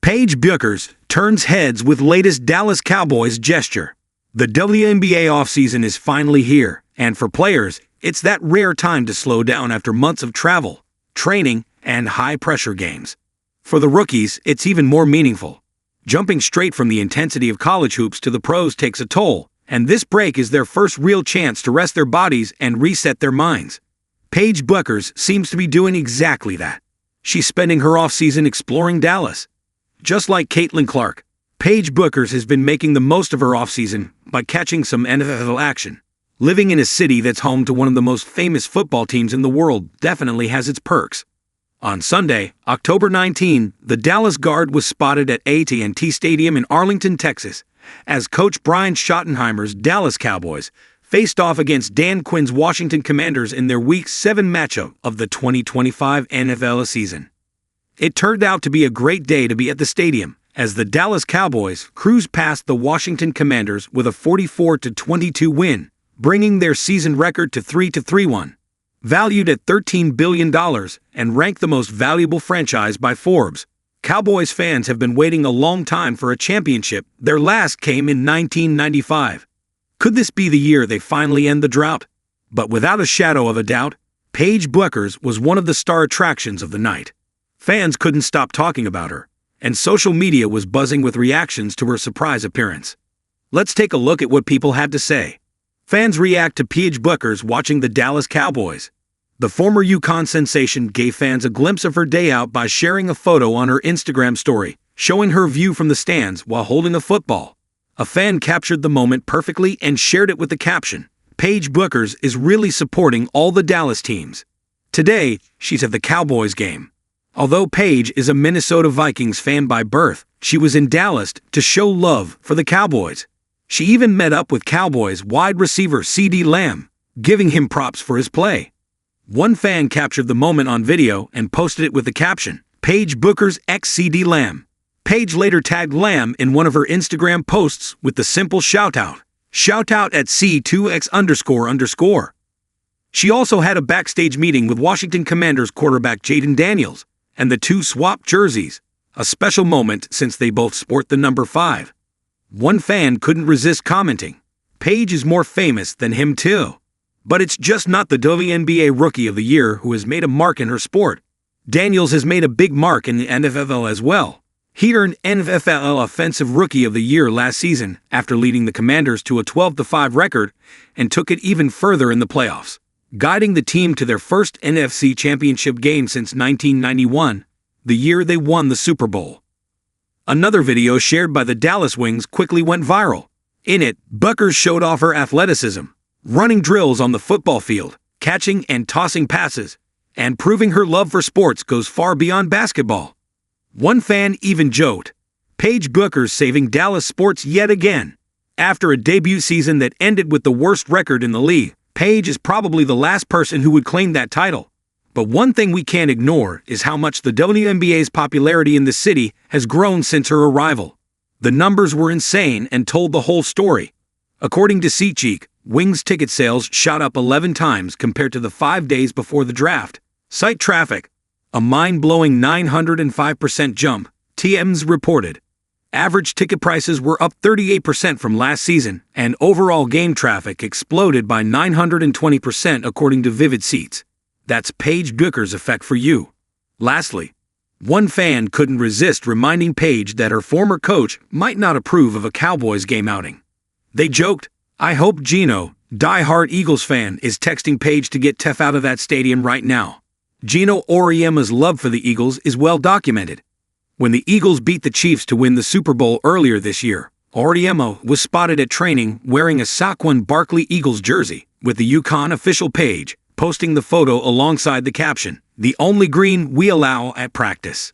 Paige Bueckers turns heads with latest Dallas Cowboys gesture. The WNBA offseason is finally here, and for players, it's that rare time to slow down after months of travel, training, and high-pressure games. For the rookies, it's even more meaningful. Jumping straight from the intensity of college hoops to the pros takes a toll, and this break is their first real chance to rest their bodies and reset their minds. Paige Bueckers seems to be doing exactly that. She's spending her offseason exploring Dallas. Just like Caitlin Clark, Paige Bueckers has been making the most of her offseason by catching some NFL action. Living in a city that's home to one of the most famous football teams in the world definitely has its perks. On Sunday, October 19, the Dallas Guard was spotted at at&t Stadium in Arlington, Texas, as Coach Brian Schottenheimer's Dallas Cowboys faced off against Dan Quinn's Washington Commanders in their Week 7 matchup of the 2025 NFL season. It turned out to be a great day to be at the stadium, as the Dallas Cowboys cruised past the Washington Commanders with a 44-22 win, bringing their season record to 3-3-1. Valued at $13 billion and ranked the most valuable franchise by Forbes, Cowboys fans have been waiting a long time for a championship. Their last came in 1995. Could this be the year they finally end the drought? But without a shadow of a doubt, Paige Bueckers was one of the star attractions of the night. Fans couldn't stop talking about her, and social media was buzzing with reactions to her surprise appearance. Let's take a look at what people had to say. Fans react to Paige Bueckers watching the Dallas Cowboys. The former Yukon sensation gave fans a glimpse of her day out by sharing a photo on her Instagram story, showing her view from the stands while holding a football. A fan captured the moment perfectly and shared it with the caption, "Paige Bueckers is really supporting all the Dallas teams." Today, she's at the Cowboys game. Although Paige is a Minnesota Vikings fan by birth, she was in Dallas to show love for the Cowboys. She even met up with Cowboys wide receiver CeeDee Lamb, giving him props for his play. One fan captured the moment on video and posted it with the caption, "Paige Bueckers x CeeDee Lamb." Paige later tagged Lamb in one of her Instagram posts with the simple shout-out, "Shoutout at C2X__." She also had a backstage meeting with Washington Commanders quarterback Jayden Daniels, and the two swapped jerseys, a special moment since they both sport the number 5. One fan couldn't resist commenting, "Paige is more famous than him too." But it's just not the WNBA Rookie of the Year who has made a mark in her sport. Daniels has made a big mark in the NFL as well. He earned NFL Offensive Rookie of the Year last season after leading the Commanders to a 12-5 record and took it even further in the playoffs, guiding the team to their first NFC Championship game since 1991, the year they won the Super Bowl. Another video shared by the Dallas Wings quickly went viral. In it, Bueckers showed off her athleticism, running drills on the football field, catching and tossing passes, and proving her love for sports goes far beyond basketball. One fan even joked, "Paige Bueckers saving Dallas sports yet again." After a debut season that ended with the worst record in the league, Paige is probably the last person who would claim that title. But one thing we can't ignore is how much the WNBA's popularity in the city has grown since her arrival. The numbers were insane and told the whole story. According to SeatGeek, Wings ticket sales shot up 11 times compared to the 5 days before the draft. Site traffic, a mind-blowing 905% jump, TMZ reported. Average ticket prices were up 38% from last season, and overall game traffic exploded by 920% according to Vivid Seats. That's Paige Bueckers' effect for you. Lastly, one fan couldn't resist reminding Paige that her former coach might not approve of a Cowboys game outing. They joked, "I hope Gino, die-hard Eagles fan, is texting Paige to get Tef out of that stadium right now." Gino Auriemma's love for the Eagles is well documented. When the Eagles beat the Chiefs to win the Super Bowl earlier this year, Auriemma was spotted at training wearing a Saquon Barkley Eagles jersey, with the Yukon official Paige posting the photo alongside the caption, "The only green we allow at practice."